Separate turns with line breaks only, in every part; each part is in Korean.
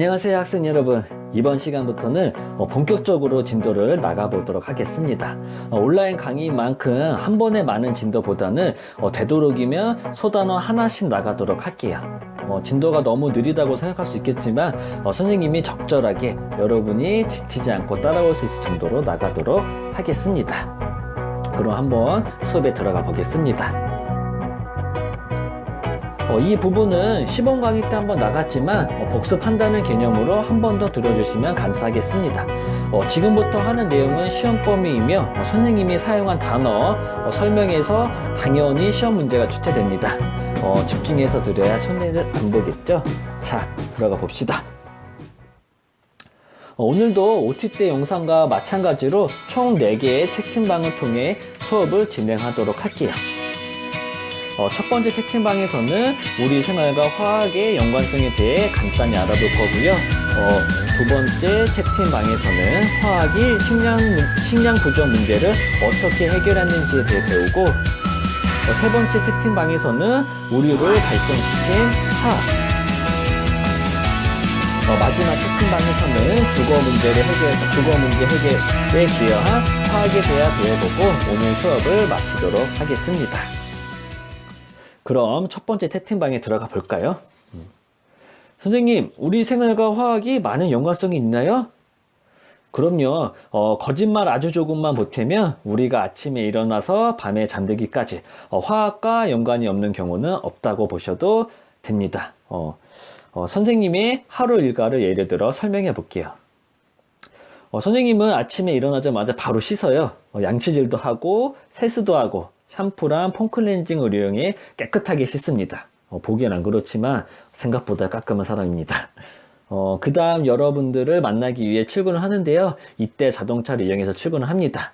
안녕하세요 학생 여러분. 이번 시간부터는 본격적으로 진도를 나가보도록 하겠습니다. 온라인 강의만큼 한 번에 많은 진도보다는 되도록이면 소단원 하나씩 나가도록 할게요. 진도가 너무 느리다고 생각할 수 있겠지만 선생님이 적절하게 여러분이 지치지 않고 따라올 수 있을 정도로 나가도록 하겠습니다. 그럼 한번 수업에 들어가 보겠습니다. 이 부분은 시범 강의 때 한번 나갔지만 복습한다는 개념으로 한 번 더 들어주시면 감사하겠습니다. 지금부터 하는 내용은 시험 범위이며 선생님이 사용한 단어 설명에서 당연히 시험 문제가 출제됩니다. 집중해서 들어야 손해를 안 보겠죠? 자, 들어가 봅시다. 오늘도 OT 때 영상과 마찬가지로 총 4개의 채팅방을 통해 수업을 진행하도록 할게요. 첫 번째 채팅방에서는 우리 생활과 화학의 연관성에 대해 간단히 알아볼 거고요. 두 번째 채팅방에서는 화학이 식량 부족 문제를 어떻게 해결했는지에 대해 배우고, 세 번째 채팅방에서는 우리를 발전시킨 화학, 마지막 채팅방에서는 주거 문제 해결에 기여한 화학에 대해 배워보고 오늘 수업을 마치도록 하겠습니다. 그럼 첫 번째 채팅방에 들어가 볼까요? 선생님, 우리 생활과 화학이 많은 연관성이 있나요? 그럼요. 거짓말 아주 조금만 보태면 우리가 아침에 일어나서 밤에 잠들기까지 화학과 연관이 없는 경우는 없다고 보셔도 됩니다. 선생님의 하루 일과를 예를 들어 설명해 볼게요. 선생님은 아침에 일어나자마자 바로 씻어요. 양치질도 하고 세수도 하고 샴푸랑 폼클렌징을 이용해 깨끗하게 씻습니다. 보기엔 안 그렇지만 생각보다 깔끔한 사람입니다. 그 다음 여러분들을 만나기 위해 출근을 하는데요. 이때 자동차를 이용해서 출근을 합니다.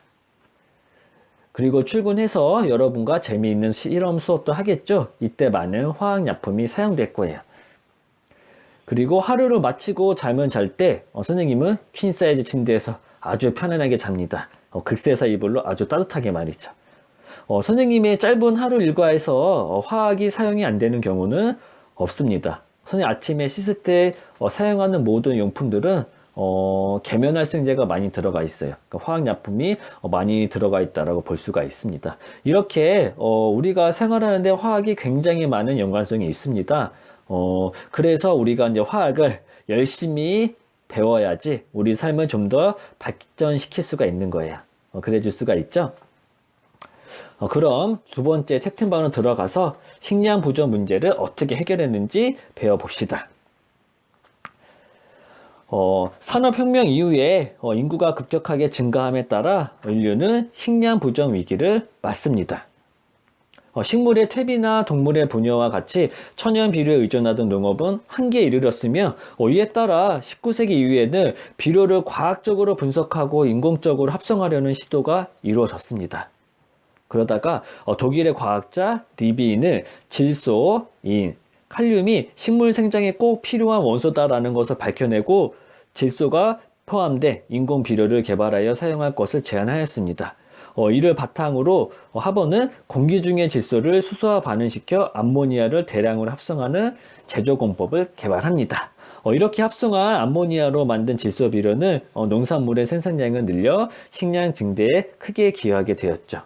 그리고 출근해서 여러분과 재미있는 실험 수업도 하겠죠. 이때 많은 화학약품이 사용될 거예요. 그리고 하루를 마치고 잠을 잘 때 선생님은 퀸 사이즈 침대에서 아주 편안하게 잡니다. 극세사 이불로 아주 따뜻하게 말이죠. 선생님의 짧은 하루 일과에서 화학이 사용이 안 되는 경우는 없습니다. 선생님 아침에 씻을 때 사용하는 모든 용품들은 계면활성제가 많이 들어가 있어요. 그러니까 화학약품이 많이 들어가 있다고 볼 수가 있습니다. 이렇게 우리가 생활하는데 화학이 굉장히 많은 연관성이 있습니다. 그래서 우리가 이제 화학을 열심히 배워야지 우리 삶을 좀 더 발전시킬 수가 있는 거예요. 그래 줄 수가 있죠? 그럼 두 번째 채팅방으로 들어가서 식량 부족 문제를 어떻게 해결했는지 배워봅시다. 산업혁명 이후에 인구가 급격하게 증가함에 따라 인류는 식량 부족 위기를 맞습니다. 식물의 퇴비나 동물의 분해와 같이 천연 비료에 의존하던 농업은 한계에 이르렀으며 이에 따라 19세기 이후에는 비료를 과학적으로 분석하고 인공적으로 합성하려는 시도가 이루어졌습니다. 그러다가 독일의 과학자 리비는 질소, 인, 칼륨이 식물 생장에 꼭 필요한 원소다라는 것을 밝혀내고 질소가 포함된 인공 비료를 개발하여 사용할 것을 제안하였습니다. 이를 바탕으로 하버는 공기 중의 질소를 수소와 반응시켜 암모니아를 대량으로 합성하는 제조 공법을 개발합니다. 이렇게 합성한 암모니아로 만든 질소 비료는 농산물의 생산량을 늘려 식량 증대에 크게 기여하게 되었죠.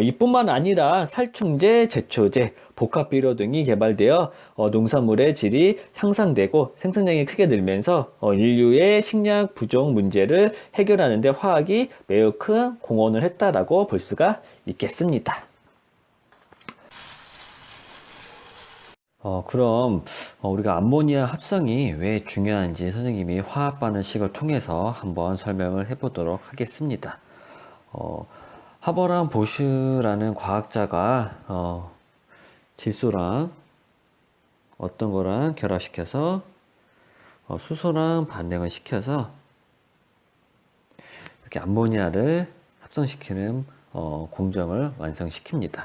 이뿐만 아니라 살충제, 제초제, 복합비료 등이 개발되어 농산물의 질이 향상되고 생산량이 크게 늘면서 인류의 식량 부족 문제를 해결하는 데 화학이 매우 큰 공헌을 했다라고 볼 수가 있겠습니다. 그럼 우리가 암모니아 합성이 왜 중요한지 선생님이 화학 반응식을 통해서 한번 설명을 해보도록 하겠습니다. 하버랑 보슈라는 과학자가 질소랑 어떤 거랑 결합시켜서 수소랑 반응을 시켜서 이렇게 암모니아를 합성시키는 공정을 완성시킵니다.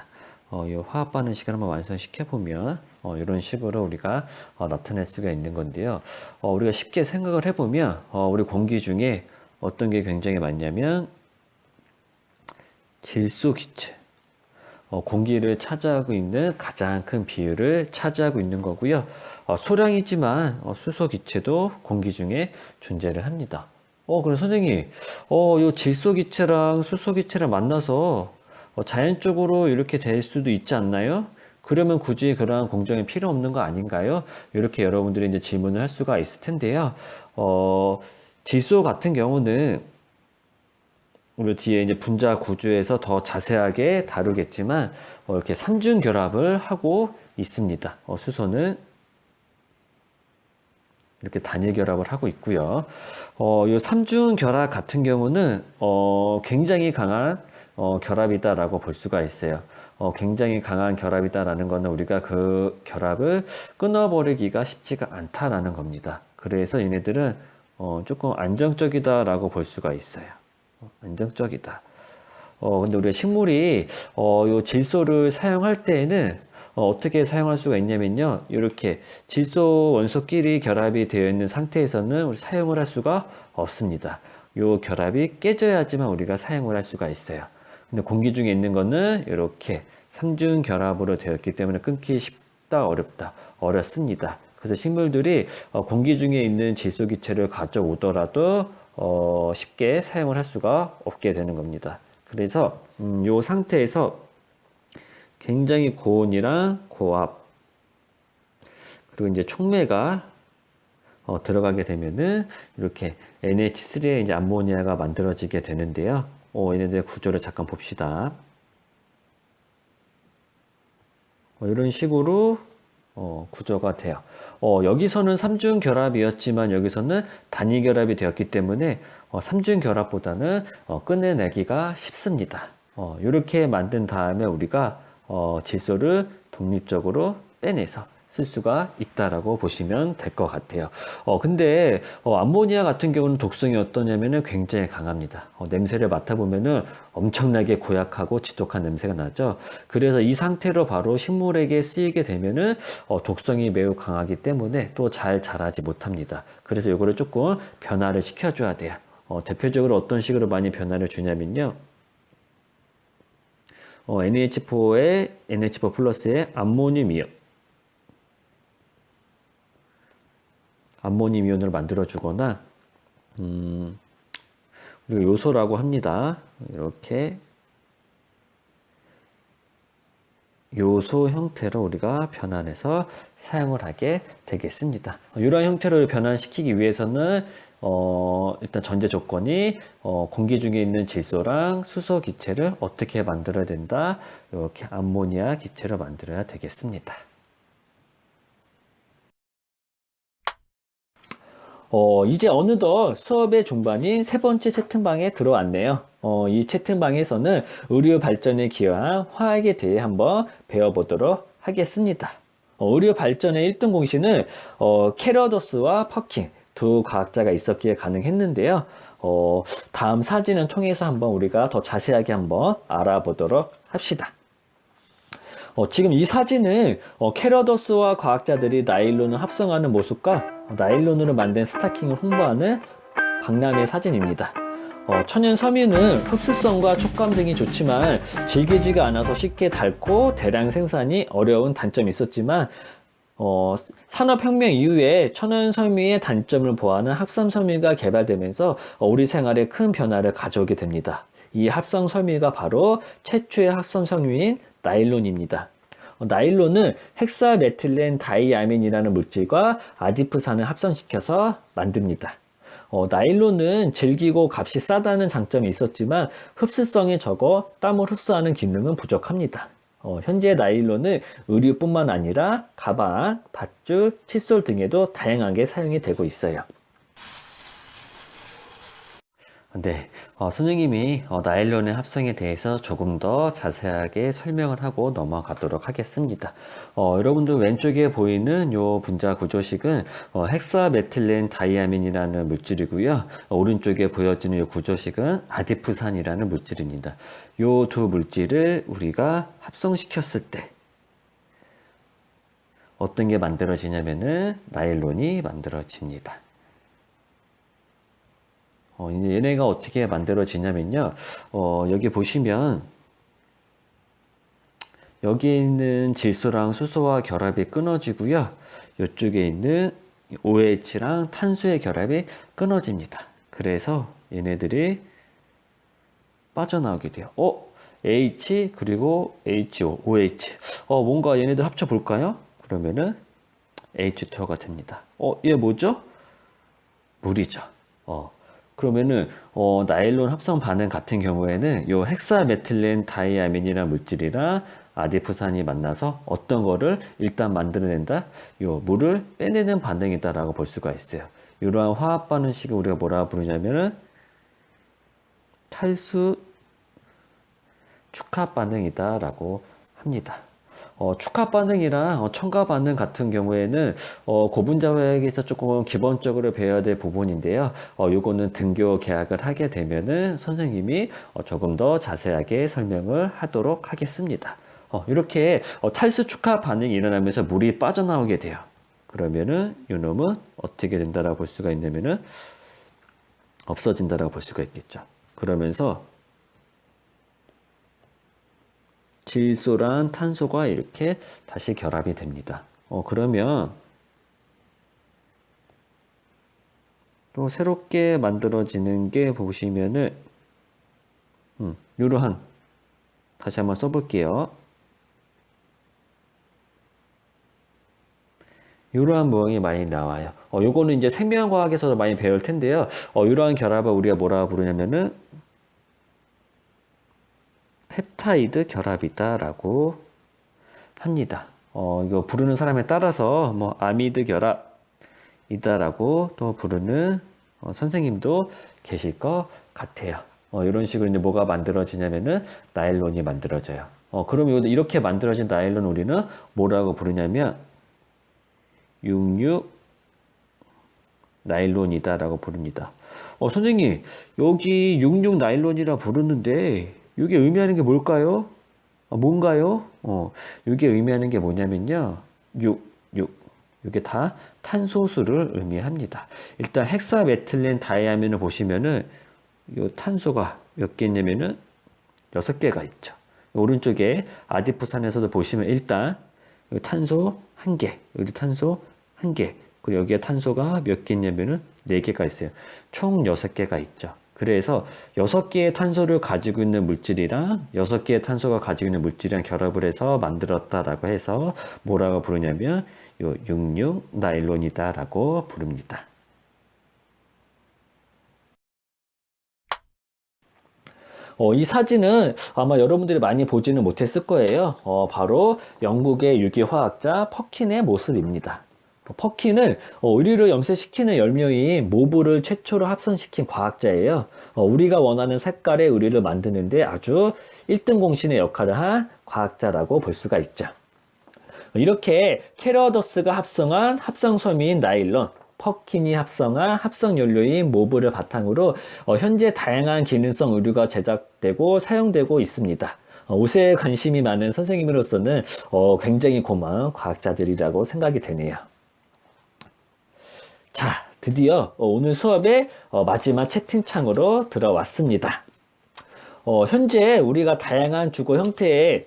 이 화학 반응식을 한번 완성시켜 보면 이런 식으로 우리가 나타낼 수가 있는 건데요. 우리가 쉽게 생각을 해보면 우리 공기 중에 어떤 게 굉장히 많냐면 질소 기체, 공기를 차지하고 있는 가장 큰 비율을 차지하고 있는 거고요. 소량이지만 수소 기체도 공기 중에 존재를 합니다. 그럼 선생님, 요 질소 기체랑 수소 기체를 만나서 자연적으로 이렇게 될 수도 있지 않나요? 그러면 굳이 그러한 공정이 필요 없는 거 아닌가요? 이렇게 여러분들이 이제 질문을 할 수가 있을 텐데요. 질소 같은 경우는 우리 뒤에 이제 분자 구조에서 더 자세하게 다루겠지만 이렇게 삼중 결합을 하고 있습니다. 수소는 이렇게 단일 결합을 하고 있고요. 이 삼중 결합 같은 경우는 굉장히 강한 결합이다라고 볼 수가 있어요. 굉장히 강한 결합이다라는 거는 우리가 그 결합을 끊어버리기가 쉽지가 않다라는 겁니다. 그래서 얘네들은 조금 안정적이다라고 볼 수가 있어요. 안정적이다. 근데 우리가 식물이 요 질소를 사용할 때에는 어떻게 사용할 수가 있냐면요. 이렇게 질소 원소끼리 결합이 되어 있는 상태에서는 우리 사용을 할 수가 없습니다. 요 결합이 깨져야지만 우리가 사용을 할 수가 있어요. 근데 공기 중에 있는 거는 이렇게 삼중 결합으로 되어 있기 때문에 끊기 쉽다, 어렵다, 어렵습니다. 그래서 식물들이 공기 중에 있는 질소 기체를 가져오더라도 쉽게 사용을 할 수가 없게 되는 겁니다. 그래서 이 상태에서 굉장히 고온이랑 고압 그리고 이제 촉매가 들어가게 되면은 이렇게 NH3의 이제 암모니아가 만들어지게 되는데요. 얘네들의 구조를 잠깐 봅시다. 이런 식으로 구조가 돼요. 여기서는 삼중 결합이었지만 여기서는 단위 결합이 되었기 때문에 삼중 결합보다는 꺼내내기가 쉽습니다. 이렇게 만든 다음에 우리가 질소를 독립적으로 빼내서 쓸 수가 있다라고 보시면 될 것 같아요. 근데 암모니아 같은 경우는 독성이 어떠냐면은 굉장히 강합니다. 냄새를 맡아보면은 엄청나게 고약하고 지독한 냄새가 나죠. 그래서 이 상태로 바로 식물에게 쓰이게 되면은 독성이 매우 강하기 때문에 또 잘 자라지 못합니다. 그래서 이거를 조금 변화를 시켜줘야 돼요. 대표적으로 어떤 식으로 많이 변화를 주냐면요. NH4에 NH4 플러스에 암모늄 이온을 만들어 주거나 그리고 요소라고 합니다. 이렇게 요소 형태로 우리가 변환해서 사용을 하게 되겠습니다. 이러한 형태로 변환시키기 위해서는 일단 전제 조건이 공기 중에 있는 질소랑 수소 기체를 어떻게 만들어야 된다. 이렇게 암모니아 기체를 만들어야 되겠습니다. 이제 어느덧 수업의 중반인 세 번째 채팅방에 들어왔네요. 이 채팅방에서는 의료 발전에 기여한 화학에 대해 한번 배워보도록 하겠습니다. 의료 발전의 1등 공신은 캐러더스와 퍼킨 두 과학자가 있었기에 가능했는데요. 다음 사진을 통해서 한번 우리가 더 자세하게 한번 알아보도록 합시다. 지금 이 사진은 캐러더스와 과학자들이 나일론을 합성하는 모습과 나일론으로 만든 스타킹을 홍보하는 박람회 사진입니다. 천연 섬유는 흡수성과 촉감 등이 좋지만 질기지가 않아서 쉽게 닳고 대량 생산이 어려운 단점이 있었지만 산업혁명 이후에 천연 섬유의 단점을 보완한 합성 섬유가 개발되면서 우리 생활에 큰 변화를 가져오게 됩니다. 이 합성 섬유가 바로 최초의 합성 섬유인 나일론입니다. 나일론은 헥사메틸렌 다이아민이라는 물질과 아디프산을 합성시켜서 만듭니다. 나일론은 질기고 값이 싸다는 장점이 있었지만 흡수성이 적어 땀을 흡수하는 기능은 부족합니다. 현재 나일론은 의류뿐만 아니라 가방, 밧줄, 칫솔 등에도 다양하게 사용이 되고 있어요. 네, 선생님이 나일론의 합성에 대해서 조금 더 자세하게 설명을 하고 넘어가도록 하겠습니다. 여러분들 왼쪽에 보이는 요 분자 구조식은 헥사메틸렌 다이아민이라는 물질이고요. 오른쪽에 보여지는 요 구조식은 아디프산이라는 물질입니다. 요 두 물질을 우리가 합성시켰을 때 어떤 게 만들어지냐면은 나일론이 만들어집니다. 이제 얘네가 어떻게 만들어지냐면요. 여기 보시면 여기 있는 질소랑 수소와 결합이 끊어지고요. 이쪽에 있는 OH랑 탄소의 결합이 끊어집니다. 그래서 얘네들이 빠져나오게 돼요. H 그리고 HO, OH. 뭔가 얘네들 합쳐볼까요? 그러면은 H2O가 됩니다. 얘 뭐죠? 물이죠. 그러면은 나일론 합성 반응 같은 경우에는 요 헥사메틸렌 다이아민이라는 물질이랑 아디프산이 만나서 어떤 거를 일단 만들어낸다? 요 물을 빼내는 반응이다라고 볼 수가 있어요. 이러한 화학 반응식을 우리가 뭐라고 부르냐면은 탈수 축합 반응이다라고 합니다. 축합 반응이랑 첨가 반응 같은 경우에는 고분자 화학에서 조금 기본적으로 배워야 될 부분인데요. 요거는 등교 계약을 하게 되면은 선생님이 조금 더 자세하게 설명을 하도록 하겠습니다. 이렇게 탈수 축합 반응이 일어나면서 물이 빠져나오게 돼요. 그러면은 요놈은 어떻게 된다라고 볼 수가 있냐면은 없어진다라고 볼 수가 있겠죠. 그러면서 질소랑 탄소가 이렇게 다시 결합이 됩니다. 그러면 또 새롭게 만들어지는 게 보시면은 이러한 다시 한번 써볼게요. 이러한 모형이 많이 나와요. 요거는 이제 생명과학에서도 많이 배울 텐데요. 이러한 결합을 우리가 뭐라 부르냐면은 펩타이드 결합이다라고 합니다. 이거 부르는 사람에 따라서 뭐 아미드 결합이다라고 또 부르는 선생님도 계실 것 같아요. 이런 식으로 이제 뭐가 만들어지냐면은 나일론이 만들어져요. 그럼 이렇게 만들어진 나일론 우리는 뭐라고 부르냐면 66 나일론이다라고 부릅니다. 선생님, 여기 66 나일론이라 부르는데 이게 의미하는 게 뭘까요? 뭔가요? 이게 의미하는 게 뭐냐면요. 6. 이게 다 탄소수를 의미합니다. 일단 헥사메틸렌 다이아민을 보시면은 요 탄소가 몇 개 있냐면은 6개가 있죠. 오른쪽에 아디프산에서도 보시면 일단 여기 탄소 1개, 여기 탄소 1개, 그리고 여기에 탄소가 몇 개 있냐면은 4개가 있어요. 총 6개가 있죠. 그래서 6개의 탄소를 가지고 있는 물질이랑 6개의 탄소가 가지고 있는 물질이랑 결합을 해서 만들었다라고 해서 뭐라고 부르냐면 요 66 나일론이다라고 부릅니다. 이 사진은 아마 여러분들이 많이 보지는 못했을 거예요. 바로 영국의 유기화학자 퍼킨의 모습입니다. 퍼킨은 의류를 염색시키는 열명인 모브를 최초로 합성시킨 과학자예요. 우리가 원하는 색깔의 의류를 만드는데 아주 1등 공신의 역할을 한 과학자라고 볼 수가 있죠. 이렇게 캐러더스가 합성한 합성섬유인 나일론, 퍼킨이 합성한 합성연료인 모브를 바탕으로 현재 다양한 기능성 의류가 제작되고 사용되고 있습니다. 옷에 관심이 많은 선생님으로서는 굉장히 고마운 과학자들이라고 생각이 되네요. 자, 드디어 오늘 수업의 마지막 채팅창으로 들어왔습니다. 현재 우리가 다양한 주거 형태의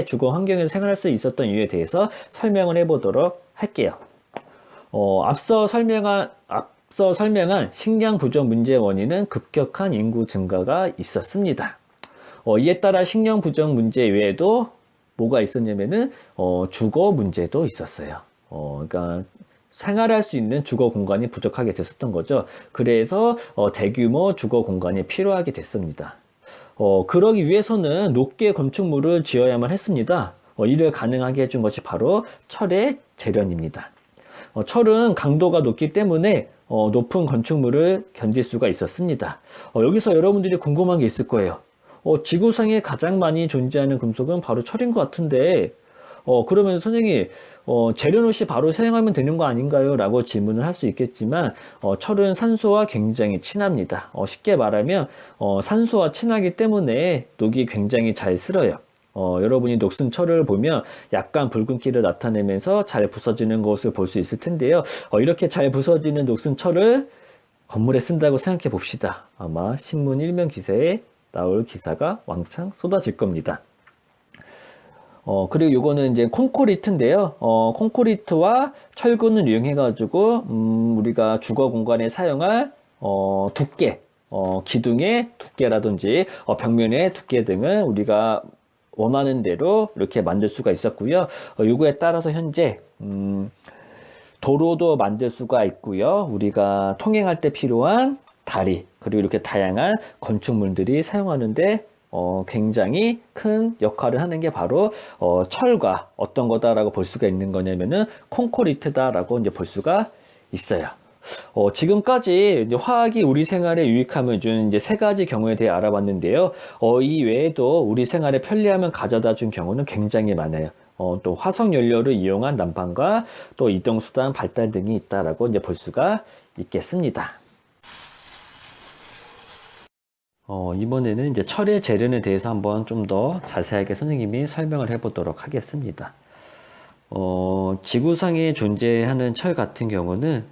주거 환경에서 생활할 수 있었던 이유에 대해서 설명을 해보도록 할게요. 앞서 설명한 식량 부족 문제의 원인은 급격한 인구 증가가 있었습니다. 이에 따라 식량 부족 문제 외에도 뭐가 있었냐면은 주거 문제도 있었어요. 그러니까 생활할 수 있는 주거 공간이 부족하게 됐었던 거죠. 그래서 대규모 주거 공간이 필요하게 됐습니다. 그러기 위해서는 높게 건축물을 지어야만 했습니다. 이를 가능하게 해준 것이 바로 철의 재련입니다. 철은 강도가 높기 때문에 높은 건축물을 견딜 수가 있었습니다. 여기서 여러분들이 궁금한 게 있을 거예요. 지구상에 가장 많이 존재하는 금속은 바로 철인 것 같은데 그러면 선생님 재련 없이 바로 사용하면 되는 거 아닌가요? 라고 질문을 할 수 있겠지만 철은 산소와 굉장히 친합니다. 쉽게 말하면 산소와 친하기 때문에 녹이 굉장히 잘 쓸어요. 여러분이 녹슨 철을 보면 약간 붉은기를 나타내면서 잘 부서지는 것을 볼 수 있을 텐데요. 이렇게 잘 부서지는 녹슨 철을 건물에 쓴다고 생각해 봅시다. 아마 신문 일면 기사에 나올 기사가 왕창 쏟아질 겁니다. 그리고 요거는 이제 콘크리트인데요. 콘크리트와 철근을 이용해가지고, 우리가 주거 공간에 사용할, 두께, 기둥의 두께라든지, 벽면의 두께 등은 우리가 원하는 대로 이렇게 만들 수가 있었고요. 요거에 따라서 현재, 도로도 만들 수가 있고요. 우리가 통행할 때 필요한 다리, 그리고 이렇게 다양한 건축물들이 사용하는데 굉장히 큰 역할을 하는 게 바로 철과 어떤 거다라고 볼 수가 있는 거냐면은 콘크리트다라고 이제 볼 수가 있어요. 지금까지 이제 화학이 우리 생활에 유익함을 준 이제 세 가지 경우에 대해 알아봤는데요. 이 외에도 우리 생활에 편리함을 가져다 준 경우는 굉장히 많아요. 또 화석 연료를 이용한 난방과 또 이동수단 발달 등이 있다라고 이제 볼 수가 있겠습니다. 이번에는 이제 철의 재련에 대해서 한번 좀 더 자세하게 선생님이 설명을 해보도록 하겠습니다. 지구상에 존재하는 철 같은 경우는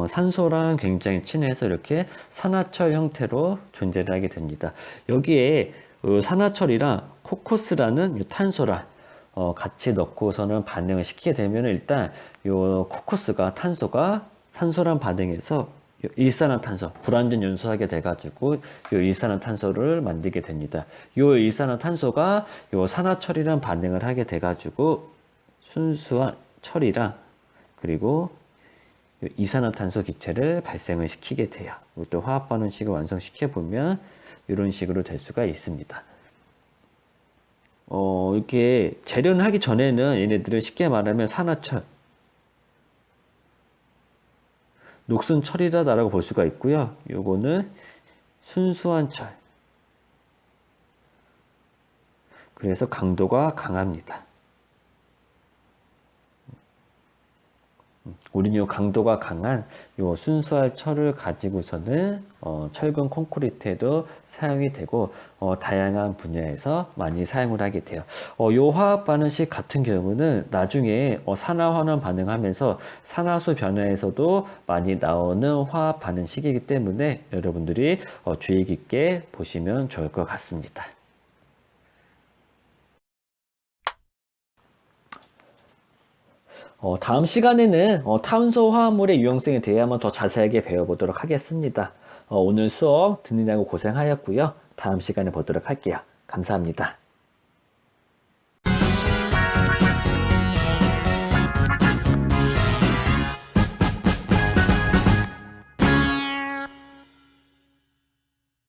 산소랑 굉장히 친해서 이렇게 산화철 형태로 존재를 하게 됩니다. 여기에 산화철이랑 코쿠스라는 탄소랑 같이 넣고서는 반응을 시키게 되면 일단 요 코쿠스가 탄소가 산소랑 반응해서 일산화탄소, 불완전 연소하게 돼가지고 요 일산화탄소를 만들게 됩니다. 요 일산화탄소가 요 산화철이랑 반응을 하게 돼가지고 순수한 철이랑 그리고 요 이산화탄소 기체를 발생을 시키게 돼요. 또 화학 반응식을 완성시켜 보면 이런 식으로 될 수가 있습니다. 이렇게 재련하기 전에는 얘네들을 쉽게 말하면 산화철, 녹슨철이다라고 볼 수가 있고요. 요거는 순수한 철. 그래서 강도가 강합니다. 우리는 요 강도가 강한 요 순수한 철을 가지고서는 철근 콘크리트에도 사용이 되고 다양한 분야에서 많이 사용을 하게 돼요. 요 화학 반응식 같은 경우는 나중에 산화환원 반응하면서 산화수 변화에서도 많이 나오는 화학 반응식이기 때문에 여러분들이 주의 깊게 보시면 좋을 것 같습니다. 다음 시간에는 탄소 화합물의 유용성에 대해 한번 더 자세하게 배워보도록 하겠습니다. 오늘 수업 듣느라고 고생하였고요. 다음 시간에 보도록 할게요. 감사합니다.